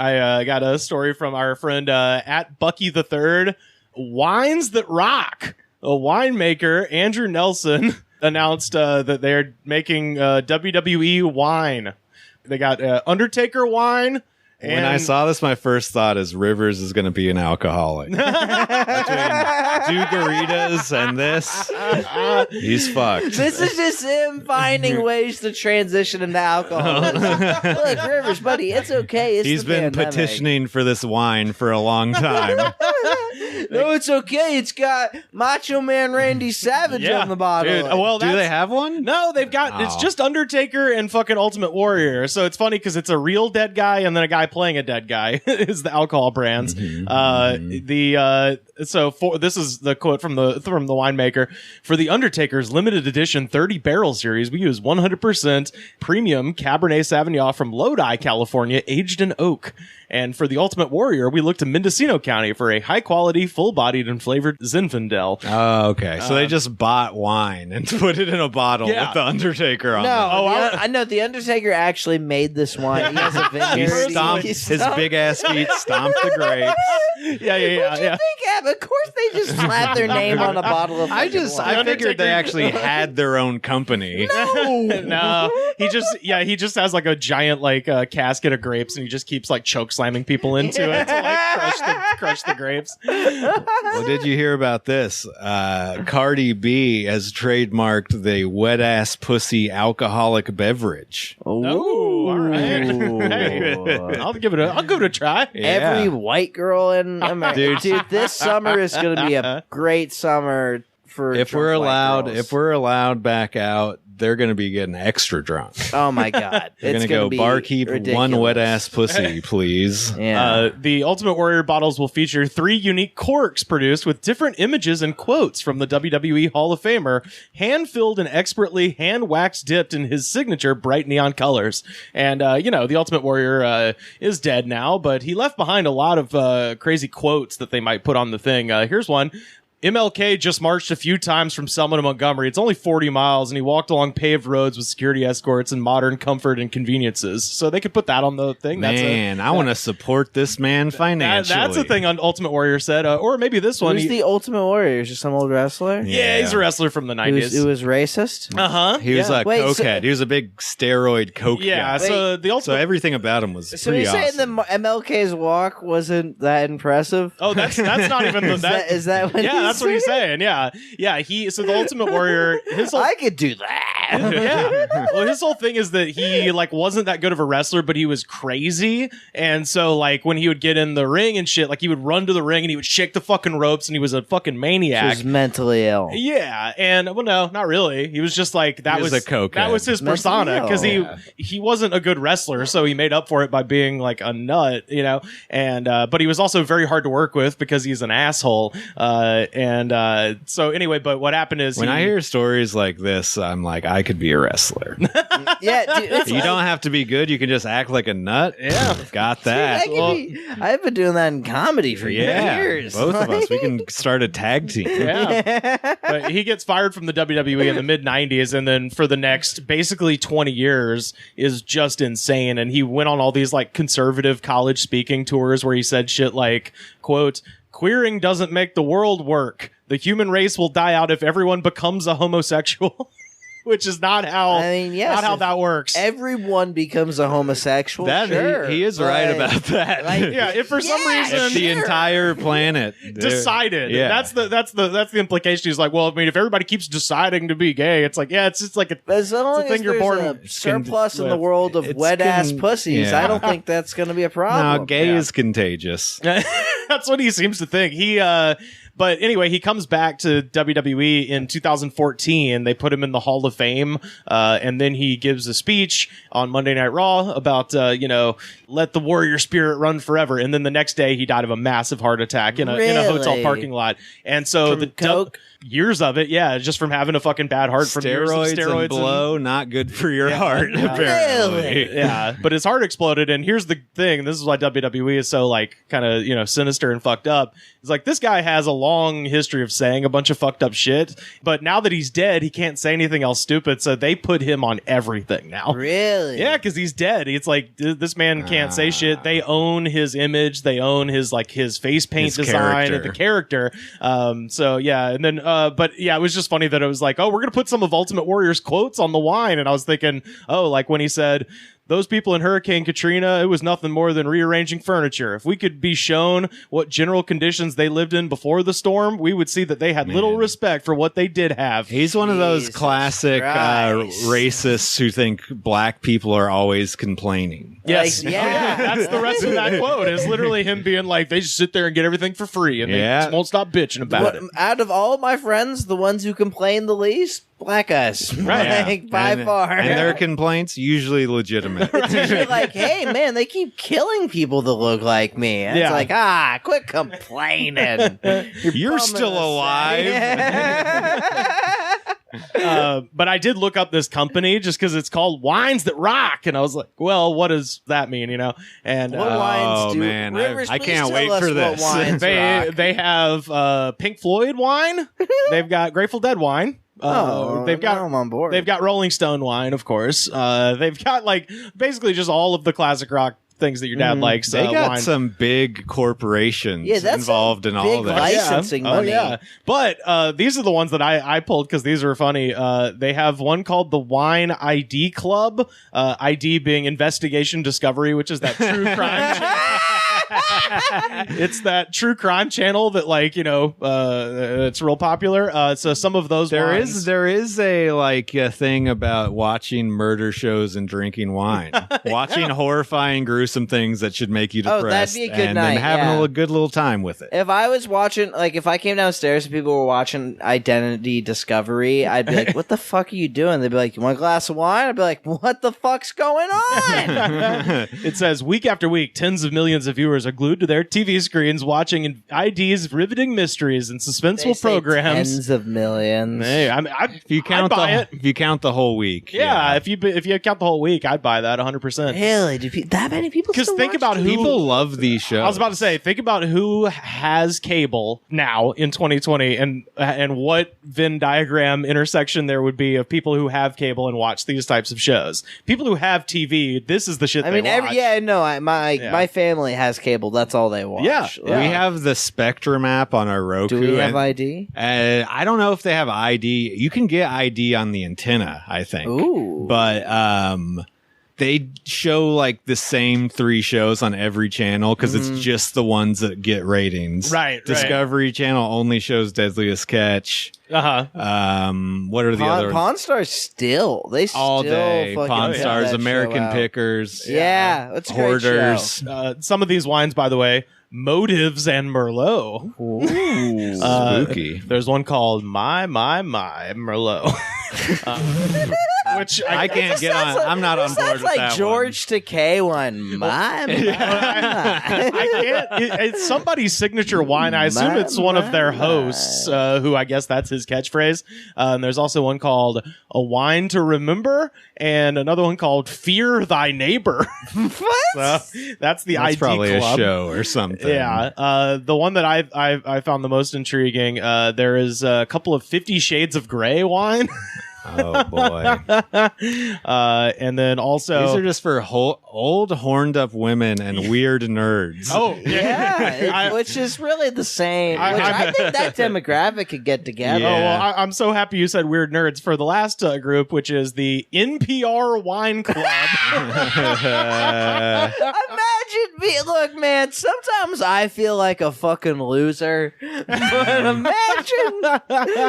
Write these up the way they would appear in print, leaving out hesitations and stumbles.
I got a story from our friend at Bucky the Third. Wines that rock. A winemaker, Andrew Nelson, announced that they're making WWE wine. They got Undertaker wine. When I saw this, my first thought is Rivers is going to be an alcoholic. Between Dugaritas and this, he's fucked. This is just him finding ways to transition into alcohol. Look, Rivers, buddy, it's okay. It's He's been petitioning for this wine for a long time. No, it's okay. It's got Macho Man Randy Savage on the bottle. Dude, well, do they have one? No, they've got it's just Undertaker and fucking Ultimate Warrior. So it's funny because it's a real dead guy and then a guy playing a dead guy is the alcohol brands. This is the quote from the winemaker. For the Undertaker's limited edition 30 barrel series, we use 100% premium Cabernet Sauvignon from Lodi, California, aged in oak. And for the Ultimate Warrior, we look to Mendocino County for a high-quality, full-bodied, and flavored Zinfandel. Oh, okay. So they just bought wine and put it in a bottle with the Undertaker on it. I know the Undertaker actually made this wine. He has a vineyard. His big-ass feet stomped the grapes. Yeah. What do you think happened? Of course they just slapped their name on a bottle of I wine. figured they actually had their own company. No. He just has like a giant casket of grapes and he just keeps like choke slamming people into it to like crush the grapes. Well, did you hear about this? Cardi B has trademarked the wet ass pussy alcoholic beverage. Oh, all right. Hey, I'll give it a try. Yeah. Every white girl in America. Dude, this summer is going to be a great summer for if we're allowed back out. They're going to be getting extra drunk. Oh my God. They're going to go barkeep ridiculous. One wet ass pussy, please. Yeah. The Ultimate Warrior bottles will feature 3 unique corks produced with different images and quotes from the WWE Hall of Famer, hand-filled and expertly hand-wax dipped in his signature bright neon colors. And, the Ultimate Warrior is dead now, but he left behind a lot of crazy quotes that they might put on the thing. Here's one. MLK just marched a few times from Selma to Montgomery. It's only 40 miles, and he walked along paved roads with security escorts and modern comfort and conveniences. So they could put that on the thing. Man, I want to support this man financially. That's a thing on Ultimate Warrior said. Or maybe this one. Who's the Ultimate Warrior? Just some old wrestler? Yeah, he's a wrestler from the 90s. Who was racist? Uh-huh. He was a cokehead. He was a big steroid coke guy. So the Ultimate... So everything about him was so pretty you're awesome. saying the MLK's walk wasn't that impressive? Oh, that's not even the... Is that what that's what he's saying. Yeah. So the Ultimate Warrior, I could do that. Yeah. Well, his whole thing is that he wasn't that good of a wrestler, but he was crazy. And so when he would get in the ring and shit, he would run to the ring and he would shake the fucking ropes and he was a fucking maniac. He was mentally ill. Yeah. And no, not really. He was just that was a cokehead. That was his persona because he wasn't a good wrestler, so he made up for it by being a nut, and but he was also very hard to work with because he's an asshole. So anyway, but what happened is when I hear stories like this, I'm like, I could be a wrestler. Yeah, dude, you don't have to be good. You can just act like a nut. Yeah, got that. I've been doing that in comedy for years. Both of us, we can start a tag team. Yeah, but he gets fired from the WWE in the mid '90s, and then for the next basically 20 years is just insane. And he went on all these conservative college speaking tours where he said shit like, "quote, queering doesn't make the world work. The human race will die out if everyone becomes a homosexual." Which is not how how that works. Everyone becomes a homosexual. He is right about that. If for some reason if the entire planet decided, that's the implication. He's if everybody keeps deciding to be gay, it's it's just as long as you're born a surplus in the world of wet ass pussies. I don't think that's going to be a problem. No, gay is contagious. That's what he seems to think. But anyway, he comes back to WWE in 2014. They put him in the Hall of Fame, and then he gives a speech on Monday Night Raw about, let the warrior spirit run forever. And then the next day, he died of a massive heart attack in a hotel parking lot. And so from coke? Years of it, just from having a fucking bad heart from steroids and blow, not good for your heart. Apparently, really? Yeah. But his heart exploded, and here's the thing: this is why WWE is so kind of sinister and fucked up. It's this guy has a long history of saying a bunch of fucked up shit. But now that he's dead, he can't say anything else stupid. So they put him on everything now. Really? Yeah, because he's dead. It's like this man can't say shit. They own his image. They own his face paint design and the character. So yeah, and then but yeah, it was just funny that it was like, oh, we're gonna put some of Ultimate Warrior's quotes on the wine, and I was thinking, oh, like when he said, those people in Hurricane Katrina, it was nothing more than rearranging furniture. If we could be shown what general conditions they lived in before the storm, we would see that they had little respect for what they did have. He's one of those classic racists who think black people are always complaining. Yes. Like, yeah. That's the rest of that quote is literally him being like, they just sit there and get everything for free and they just won't stop bitching about it. Out of all of my friends, the ones who complain the least, black guys. Right. Like, by far. And their complaints usually legitimate. It's usually like, hey, man, they keep killing people that look like me. And it's like, quit complaining. You're still alive. But I did look up this company just because it's called Wines That Rock, and I was like, well, what does that mean, And what wines do? Man, Rivers, I can't tell wait us for what this. wines rock. they have Pink Floyd wine. They've got Grateful Dead wine. I'm on board. They've got Rolling Stone wine, of course. They've got basically just all of the classic rock things that your dad likes. They got wine. some big corporations involved in all big this. licensing money. Oh, yeah. But these are the ones that I pulled because these are funny. They have one called the Wine ID Club. ID being investigation discovery, which is that true crime channel. It's that true crime channel that it's real popular. So some of those There wines, is a thing about watching murder shows and drinking wine, watching horrifying, gruesome things that should make you depressed. Oh, that'd be a good and night, then having yeah. a good little time with it. If I was watching, if I came downstairs and people were watching Identity Discovery, I'd be like, what the fuck are you doing? They'd be like, you want a glass of wine? I'd be like, what the fuck's going on? It says, week after week, tens of millions of viewers are glued to their TV screens watching ID's riveting mysteries and suspenseful programs. Tens of millions. Hey, If you count if you count the whole week, if you count the whole week, I'd buy that 100%. Really? Do that many people? Because think about who people love these shows. I was about to say, think about who has cable now in 2020, and what Venn diagram intersection there would be of people who have cable and watch these types of shows. People who have TV, this is the shit. They watch. My family has cable. That's all they watch. Yeah. We have the Spectrum app on our Roku. Do we have ID? I don't know if they have ID. You can get ID on the antenna, I think. Ooh. But they show the same 3 shows on every channel because it's just the ones that get ratings. Right. Discovery Channel only shows Deadliest Catch. Uh-huh. What are the other Pawn Stars still. They still all day. fucking Pawn put Stars, that American show out. Pickers. Yeah, it's a great Hoarders. show. Some of these wines, by the way, Motives and Merlot. Ooh. Spooky. There's one called My Merlot. Which I can't get on. I'm not on board Sounds with like that George Takei one. My. I can't. It's somebody's signature wine. I assume it's one of their hosts, who I guess that's his catchphrase. And there's also one called A Wine to Remember, and another one called Fear Thy Neighbor. What? So that's the That's ID probably Club. a show or something. Yeah. The one that I found the most intriguing. There is a couple of 50 Shades of Grey wine. Oh boy. And then also These are just for old horned up women and weird nerds. oh Yeah, which is really the same. I think that demographic could get together. Yeah. Oh, well, I'm so happy you said weird nerds for the last group, which is the NPR Wine Club. Imagine me. Look, man. Sometimes I feel like a fucking loser, but imagine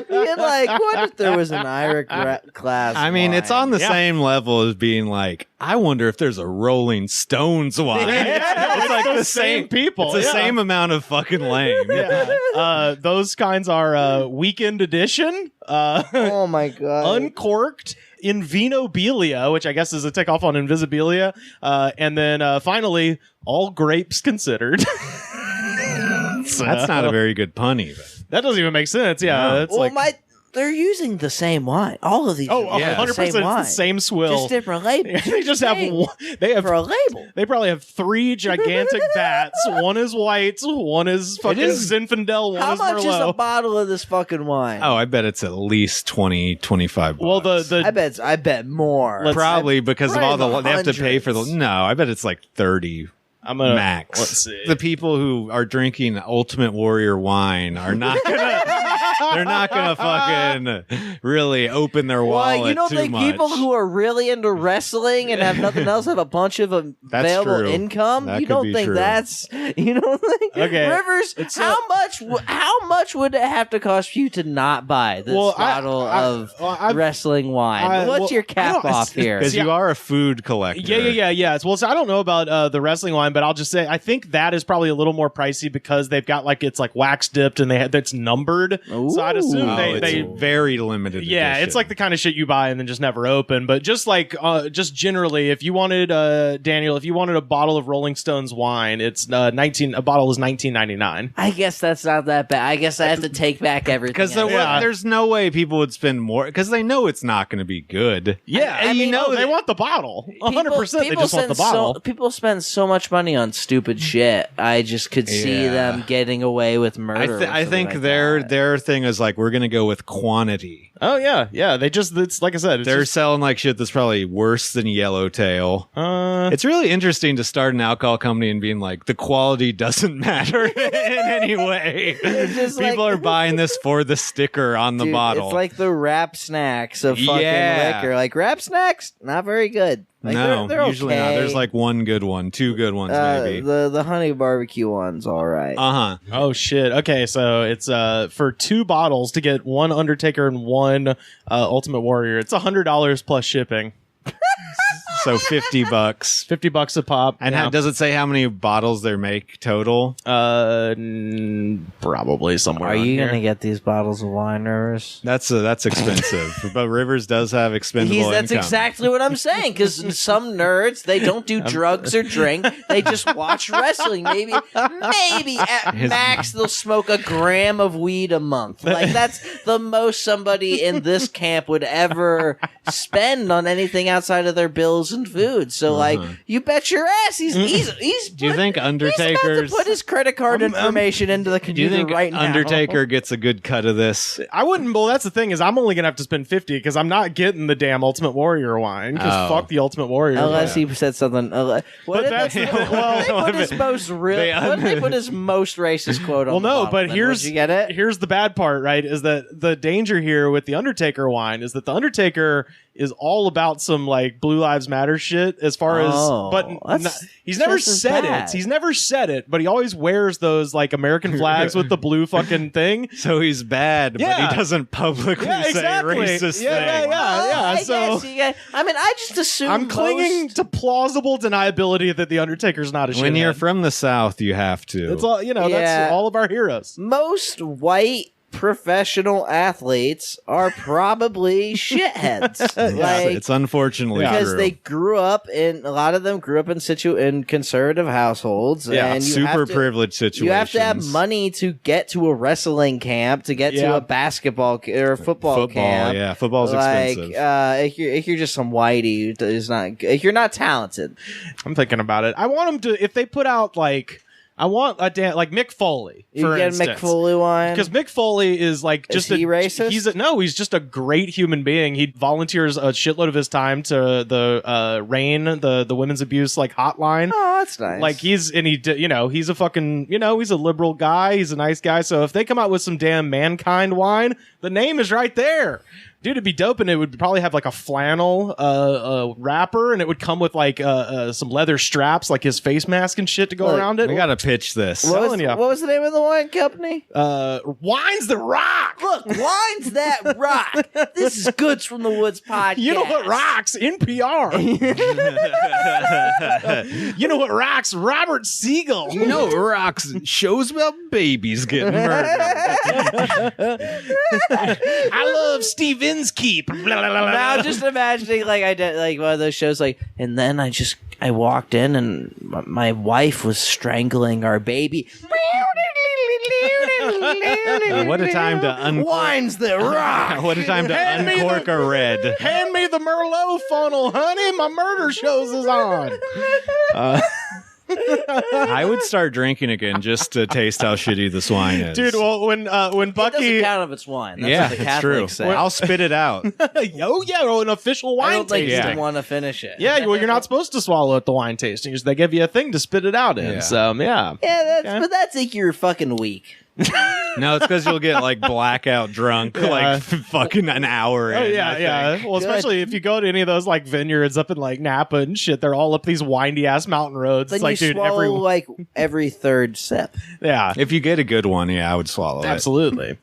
being like, what if there was an Irish class? I mean, it's on the Yeah. same level as being like, I wonder if there's a Rolling Stones wine. It's like the same people. It's the Yeah. same amount of fucking lame. Yeah. Those kinds are Weekend Edition, Oh my god. Uncorked, Invinobilia, which I guess is a takeoff on Invisibilia, and then finally, All Grapes Considered. That's not a very good pun, even. That doesn't even make sense. Yeah, No. that's like they're using the same wine. All of these. Oh, are 100%. the same It's the wine. same swill. Just different labels. They just have one. They have for a label. They probably have 3 gigantic vats. One is white. One is fucking Zinfandel. One How is much is a Merlot. bottle of this fucking wine? Oh, I bet it's at least 20, 25 bucks. Well, I bet more. probably because of all probably they have to pay for the. hundreds. No, I bet it's like 30 I'm gonna max. Let's see. The people who are drinking Ultimate Warrior wine are not gonna. They're not gonna fucking really open their wallet. Well, you don't too think much. people who are really into wrestling and have nothing else have a bunch of available true. income? That You could don't be think true. that's? You don't think? Okay. Rivers, It's how much would it have to cost you to not buy this bottle of wrestling wine? What's your cap off here? because you are a food collector. Yeah. Well, so I don't know about the wrestling wine, but I'll just say I think that is probably a little more pricey because they've got it's wax dipped and that's numbered. So I'd assume Oh, they it's very limited. Yeah, edition. it's like the kind of shit you buy and then just never open. But just just generally, if you wanted Daniel, if you wanted a bottle of Rolling Stones wine, it's a bottle is $19.99. I guess that's not that bad. I guess I have to take back everything. because there's no way people would spend more because they know it's not going to be good. Yeah, I mean, they want the bottle. 100%. They just want the bottle. People spend so much money on stupid shit. I just could see Yeah. them getting away with murder. I think their thing is like we're going to go with quantity. Oh yeah. It's like I said. They're selling like shit that's probably worse than Yellowtail. Uh, It's really interesting to start an alcohol company and being like the quality doesn't matter in any way. just People like- are buying this for the sticker on the Dude, bottle. It's like the wrap snacks of fucking Yeah. liquor. Like wrap snacks, not very good. Like, no, they're usually not. okay. There's like one good one, 2 good ones maybe. The honey barbecue one's all right. oh shit. Okay, so it's for 2 bottles to get 1 Undertaker and 1 Ultimate Warrior. It's $100 plus shipping. So $50. $50 a pop. And yeah. does it say how many bottles they make total? Probably somewhere. Are on you here. gonna get these bottles of wine, Rivers? That's expensive. But Rivers does have expendable That's income. exactly what I'm saying. Because some nerds, they don't do drugs or drink. They just watch wrestling. Maybe at max they'll smoke a gram of weed a month. Like that's the most somebody in this camp would ever spend on anything outside of their bills and food. So like, you bet your ass he's Do you think he's about Undertaker's to put his credit card information into the Do you computer think right now. Undertaker gets a good cut of this? I wouldn't. Well, that's the thing is, I'm only gonna have to spend $50 because I'm not getting the damn Ultimate Warrior wine. Because fuck the Ultimate Warrior. Unless wine. he said something. What But did that's- they well, put his most what did they put his most racist quote on? Well, the no, bottom but then? here's Did you get it. Here's the bad part, right? Is that the danger here with the Undertaker wine is that the Undertaker is all about some like Blue Lives Matter shit as far as, but that's he's never just as said bad. it. He's never said it, but he always wears those like American flags with the blue fucking thing. So he's bad, but Yeah. he doesn't publicly Yeah, exactly. say racist Yeah, things. I so guess you guys, I mean, I just assume I'm clinging most- to plausible deniability that the Undertaker's not a shithead. When you're from the South, you have to. it's all Yeah. That's all of our heroes. most white professional athletes are probably shitheads. Like, it's unfortunately because true. they grew up in a lot of them grew up in conservative households. Yeah, and you super have to, privileged situations. You have to have money to get to a wrestling camp, to get to a basketball or a football camp. Yeah, football's Like, expensive. if you're just some whitey who is not, if you're not talented, I'm thinking about it. I want them to, if they put out like, I want a like Mick Foley, you for get instance. a Mick Foley wine. Because Mick Foley is like just he racist? He's just a great human being. He volunteers a shitload of his time to the RAIN, the women's abuse like hotline. Oh, that's nice. Like he's a fucking he's a liberal guy. He's a nice guy. So if they come out with some damn Mankind wine, the name is right there. Dude, it'd be dope, and it would probably have like a flannel wrapper, and it would come with like some leather straps, like his face mask and shit to go Look, around it. We gotta pitch this. telling ya. What was the name of the wine company? Wines that rock. Look, wines that rock. This is Goods from the Woods podcast. You know what rocks? NPR. You know what rocks? Robert Siegel. You know, rocks shows about babies getting murdered. I love Steve Inskeep. Now, just imagining like I did like one of those shows, like, and then I walked in and my wife was strangling our baby. What a time to Wines that rock. What a time to Hand me uncork a red. Hand me the Merlot funnel, honey. My murder shows is on. I would start drinking again just to taste how shitty this wine is. Dude, well, when It doesn't Bucky... count if it's wine. That's yeah, what the it's Catholics true. say. I'll spit it out. an official I wine don't think tasting. you want to finish it. Yeah, well, you're not supposed to swallow at the wine tasting. They give you a thing to spit it out in. Yeah. So, yeah. Yeah, but that's like you're fucking weak. No, it's because you'll get like blackout drunk like fucking an hour Oh in, yeah, I yeah. think. Well, especially if you go to any of those like vineyards up in like Napa and shit, they're all up these windy ass mountain roads. Then It's like, you dude, swallow like every third sip. yeah, If you get a good one, yeah, I would swallow it. absolutely.